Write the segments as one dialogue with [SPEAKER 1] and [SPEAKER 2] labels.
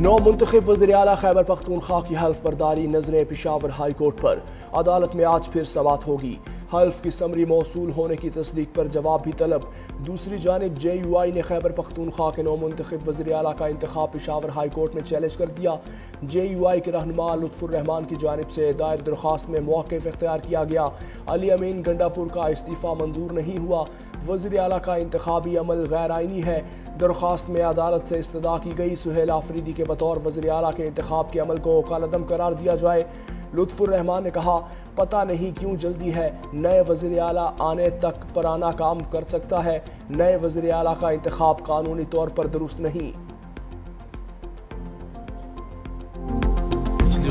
[SPEAKER 1] نو منتخب وزیر اعلیٰ خیبر پختونخوا کی حلف برداری نظریں پشاور ہائی کورٹ پر، عدالت میں آج پھر سماعت ہوگی۔ حلف کی سمری موصول ہونے کی تصدیق پر جواب بھی طلب۔ دوسری جانب جے یو آئی نے خیبر پختونخوا کے نو منتخب وزیر اعلیٰ کا انتخاب پشاور ہائی کورٹ میں چیلنج کر دیا۔ جے یو آئی کے رہنما لطف الرحمان کی جانب سے دائر درخواست میں موقف اختیار کیا گیا۔ علی امین گنڈا پور کا استعفیٰ منظور نہیں ہوا۔ وزیر اعلیٰ کا انتخابی عمل غیر آئینی ہے۔ درخواست میں عدالت سے استدعا کی گئی سہیل آفریدی کے بطور وزیر اعلیٰ کے انتخاب کے عمل کو کالعدم قرار دیا جائے۔ لطف الرحمان نے کہا، پتہ نہیں کیوں جلدی ہے، نئے وزیر اعلیٰ آنے تک پرانا کام کر سکتا ہے۔ نئے وزیر اعلیٰ کا انتخاب قانونی طور پر درست نہیں۔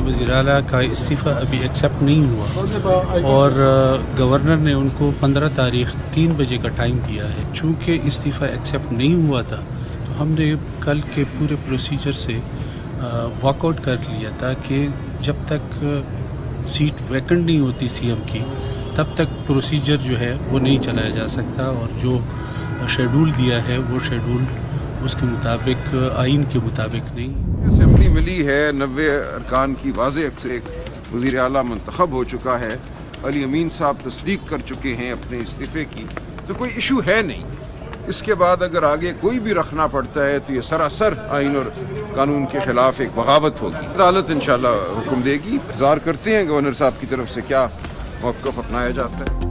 [SPEAKER 2] وزیر اعلیٰ کا استعفیٰ ابھی ایکسیپٹ نہیں ہوا اور گورنر نے ان کو 15 تاریخ 3 بجے کا ٹائم دیا ہے۔ چونکہ استعفیٰ ایکسیپٹ نہیں ہوا تھا تو ہم نے کل کے پورے پروسیجر سے واک آؤٹ کر لیا تھا کہ جب تک سیٹ ویکنٹ نہیں ہوتی سی ایم کی تب تک پروسیجر جو ہے وہ نہیں چلایا جا سکتا، اور جو شیڈول دیا ہے وہ شیڈول اس کے مطابق آئین کے مطابق نہیں۔
[SPEAKER 3] اسمبلی ملی ہے، 90 ارکان کی واضح ایک وزیر اعلیٰ منتخب ہو چکا ہے، علی امین صاحب تصدیق کر چکے ہیں اپنے استعفے کی، تو کوئی ایشو ہے نہیں۔ اس کے بعد اگر آگے کوئی بھی رکھنا پڑتا ہے تو یہ سراسر آئین اور قانون کے خلاف ایک بغاوت ہوگی۔ عدالت انشاءاللہ حکم دے گی۔ انتظار کرتے ہیں گورنر صاحب کی طرف سے کیا موقف اپنایا جاتا ہے۔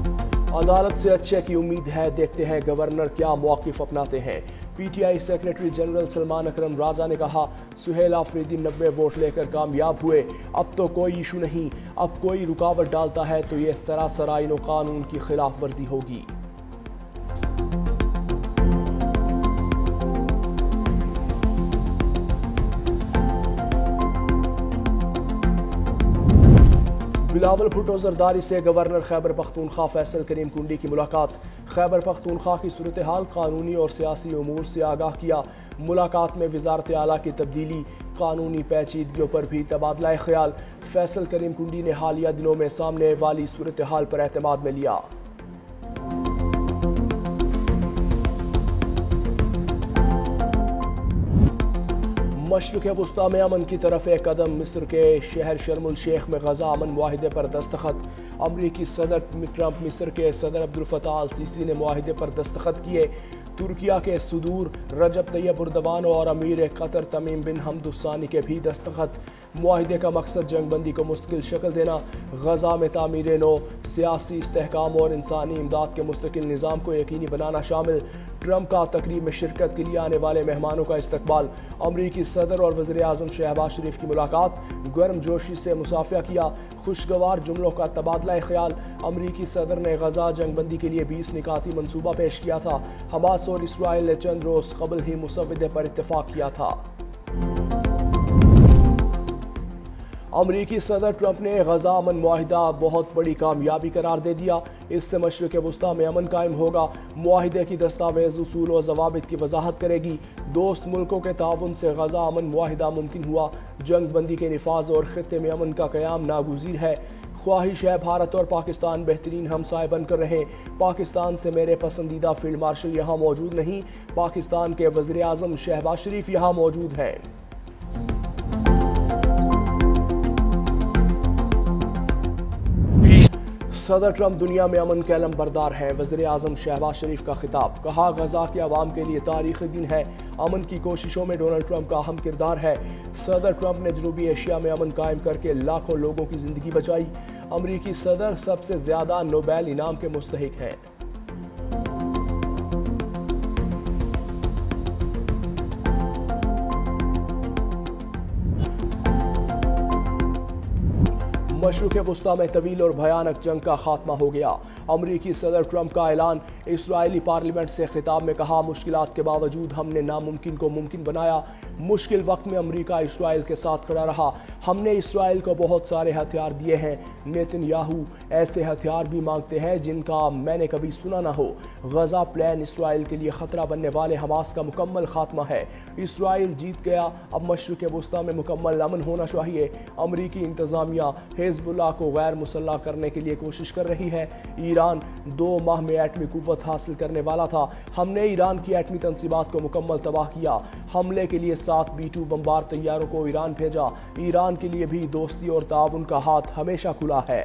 [SPEAKER 1] عدالت سے اچھے کی امید ہے، دیکھتے ہیں گورنر کیا موقف اپناتے ہیں۔ P T I secretary general Salman Akram Raja نے کہا، سہیل آفریدی 90 ووٹ لے کر کامیاب ہوئے، اب تو کوئی ایشو نہیں، اب کوئی رکاوٹ ڈالتا ہے تو یہ سراسر آئین و قانون کی خلاف ورزی ہوگی۔ بلاول بھٹو زرداری سے گورنر خیبر پختونخوا فیصل کریم کنڈی کی ملاقات۔ خیبر پختونخوا کی صورتحال، قانونی اور سیاسی امور سے آگاہ کیا۔ ملاقات میں وزارت اعلیٰ کی تبدیلی، قانونی پیچیدگیوں پر بھی تبادلہ خیال۔ فیصل کریم کنڈی نے حالیہ دنوں میں سامنے والی صورتحال پر اعتماد میں لیا۔ مشرق وسطی میں امن کی طرف ایک قدم، مصر کے شہر شرم الشیخ میں غزہ امن معاہدے پر دستخط۔ امریکی صدر ٹرمپ مصر کے صدر عبدالفتاح السیسی نے معاہدے پر دستخط کیے۔ ترکیہ کے صدور رجب طیب اردوان اور امیر قطر تمیم بن حمد الثانی کے بھی دستخط۔ معاہدے کا مقصد جنگ بندی کو مستقل شکل دینا، غزہ میں تعمیر نو، سیاسی استحکام اور انسانی امداد کے مستقل نظام کو یقینی بنانا شامل۔ ٹرمپ کا تقریب میں شرکت کے لیے آنے والے مہمانوں کا استقبال۔ امریکی صدر اور وزیر اعظم شہباز شریف کی ملاقات، گرم جوشی سے مصافحہ کیا، خوشگوار جملوں کا تبادلہ خیال۔ امریکی صدر نے غزہ جنگ بندی کے لیے 20 نکاتی منصوبہ پیش کیا تھا۔ حماس اور اسرائیل نے چند روز قبل ہی مسودے پر اتفاق کیا تھا۔ امریکی صدر ٹرمپ نے غزہ امن معاہدہ بہت بڑی کامیابی قرار دے دیا۔ اس سے مشرق وسطی میں امن قائم ہوگا۔ معاہدے کی دستاویز اصول و ضوابط کی وضاحت کرے گی۔ دوست ملکوں کے تعاون سے غزہ امن معاہدہ ممکن ہوا۔ جنگ بندی کے نفاذ اور خطے میں امن کا قیام ناگزیر ہے۔ خواہش ہے بھارت اور پاکستان بہترین ہمسائے بن کر رہیں۔ پاکستان سے میرے پسندیدہ فیلڈ مارشل یہاں موجود نہیں، پاکستان کے وزیر اعظم شہباز شریف یہاں موجود ہیں۔ صدر ٹرمپ دنیا میں امن کے علم بردار ہیں، وزیر اعظم شہباز شریف کا خطاب۔ کہا، غزہ کے عوام کے لیے تاریخی دن ہے، امن کی کوششوں میں ڈونلڈ ٹرمپ کا اہم کردار ہے۔ صدر ٹرمپ نے جنوبی ایشیا میں امن قائم کر کے لاکھوں لوگوں کی زندگی بچائی۔ امریکی صدر سب سے زیادہ نوبیل انعام کے مستحق ہیں۔ مشرق وسطی میں طویل اور بھیانک جنگ کا خاتمہ ہو گیا۔ امریکی صدر ٹرمپ کا اعلان۔ اسرائیلی پارلیمنٹ سے خطاب میں کہا، مشکلات کے باوجود ہم نے ناممکن کو ممکن بنایا۔ مشکل وقت میں امریکہ اسرائیل کے ساتھ کھڑا رہا۔ ہم نے اسرائیل کو بہت سارے ہتھیار دیے ہیں۔ نیتن یاہو ایسے ہتھیار بھی مانگتے ہیں جن کا میں نے کبھی سنا نہ ہو۔ غزہ پلان اسرائیل کے لیے خطرہ بننے والے حماس کا مکمل خاتمہ ہے۔ اسرائیل جیت گیا، اب مشرق وسطی میں مکمل امن ہونا چاہیے۔ امریکی انتظامیہ حزب اللہ کو غیر مسلح کرنے کے لیے کوشش کر رہی ہے۔ ایران ایران 2 ماہ میں ایٹمی قوت حاصل کرنے والا تھا۔ ہم نے ایران کی ایٹمی تنصیبات کو مکمل تباہ کیا۔ حملے کے لیے 7 B-2 بمبار طیاروں کو ایران بھیجا۔ ایران کے لیے بھی دوستی اور تعاون کا ہاتھ ہمیشہ کھلا ہے۔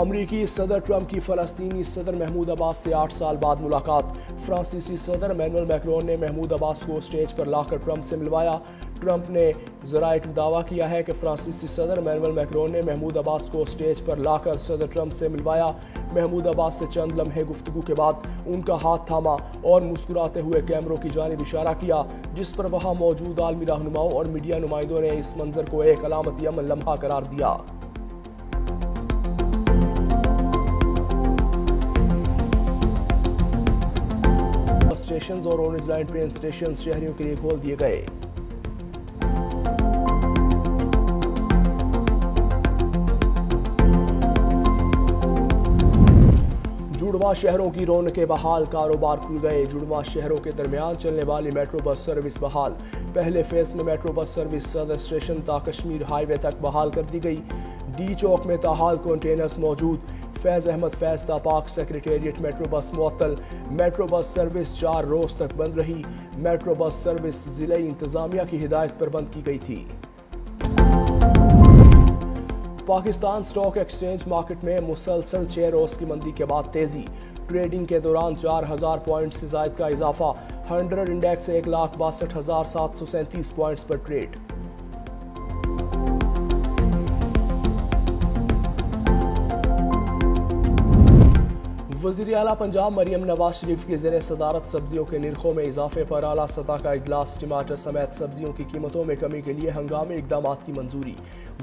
[SPEAKER 1] امریکی صدر ٹرمپ کی فلسطینی صدر محمود عباس سے 8 سال بعد ملاقات۔ فرانسیسی صدر مینوئل میکرون نے محمود عباس کو اسٹیج پر لا کر ٹرمپ سے ملوایا۔ ٹرمپ نے ذرائع دعویٰ کیا ہے کہ فرانسیسی صدر مینوئل میکرون نے محمود عباس کو اسٹیج پر لا کر صدر ٹرمپ سے ملوایا۔ محمود عباس سے چند لمحے گفتگو کے بعد ان کا ہاتھ تھاما اور مسکراتے ہوئے کیمروں کی جانب اشارہ کیا، جس پر وہاں موجود عالمی رہنماؤں اور میڈیا نمائندوں نے اس منظر کو ایک علامتی امن لمحہ قرار دیا۔ اسٹیشنز اور اورنج لائن ٹرین اسٹیشنز شہریوں کے لیے کھول دیے گئے۔ جڑواں شہروں کی رونقیں بحال، کاروبار کھل گئے۔ جڑواں شہروں کے درمیان چلنے والی میٹرو بس سروس بحال۔ پہلے فیز میں میٹرو بس سروس صدر اسٹیشن تا کشمیر ہائی وے تک بحال کر دی گئی۔ ڈی چوک میں تاحال کنٹینرز موجود۔ فیض احمد فیض تا پاک سیکریٹریٹ میٹرو بس معطل۔ میٹرو بس سروس 4 روز تک بند رہی۔ میٹرو بس سروس ضلعی انتظامیہ کی ہدایت پر بند کی گئی تھی۔ پاکستان سٹاک ایکسچینج مارکیٹ میں مسلسل 6 روز کی مندی کے بعد تیزی۔ ٹریڈنگ کے دوران 4000 پوائنٹ سے زائد کا اضافہ۔ 100 انڈیکس 1,62,737 پوائنٹس پر ٹریڈ۔ وزیر اعلیٰ پنجاب مریم نواز شریف کی زیر صدارت سبزیوں کے نرخوں میں اضافے پر اعلیٰ سطح کا اجلاس۔ ٹماٹر سمیت سبزیوں کی قیمتوں میں کمی کے لیے ہنگامی اقدامات کی منظوری۔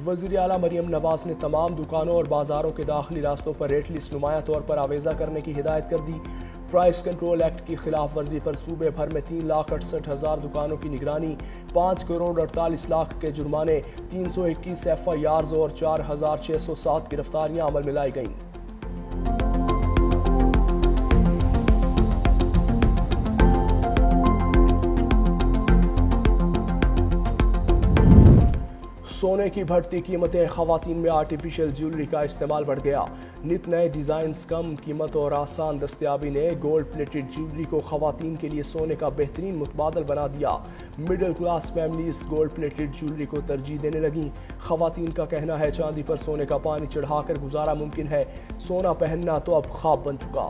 [SPEAKER 1] وزیر اعلیٰ مریم نواز نے تمام دکانوں اور بازاروں کے داخلی راستوں پر ریٹ لسٹ نمایاں طور پر آویزہ کرنے کی ہدایت کر دی۔ پرائس کنٹرول ایکٹ کی خلاف ورزی پر صوبے بھر میں 3,68,000 دکانوں کی نگرانی، 5,48,00,000 کے جرمانے، 321 FIRs اور 4,607 گرفتاریاں عمل میں لائی گئیں۔ سونے کی بڑھتی قیمتیں، خواتین میں آرٹیفیشل جیولری کا استعمال بڑھ گیا۔ نت نئے ڈیزائنز، کم قیمت اور آسان دستیابی نے گولڈ پلیٹڈ جیولری کو خواتین کے لیے سونے کا بہترین متبادل بنا دیا۔ Middle class families gold plated jewellery کو ترجیح دینے لگیں۔ خواتین کا کہنا ہے چاندی پر سونے کا پانی چڑھا کر گزارا ممکن ہے، سونا پہننا تو اب خواب بن چکا۔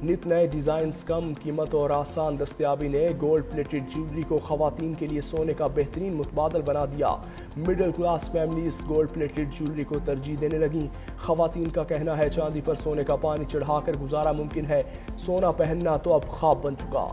[SPEAKER 1] نت نئے ڈیزائنز، کم قیمت اور آسان دستیابی نے گولڈ پلیٹڈ جیولری کو خواتین کے لیے سونے کا بہترین متبادل بنا دیا۔ Middle class families gold plated jewellery کو ترجیح دینے لگیں۔ خواتین کا کہنا ہے چاندی پر سونے کا پانی چڑھا کر گزارا ممکن ہے، سونا پہننا تو اب خواب بن چکا۔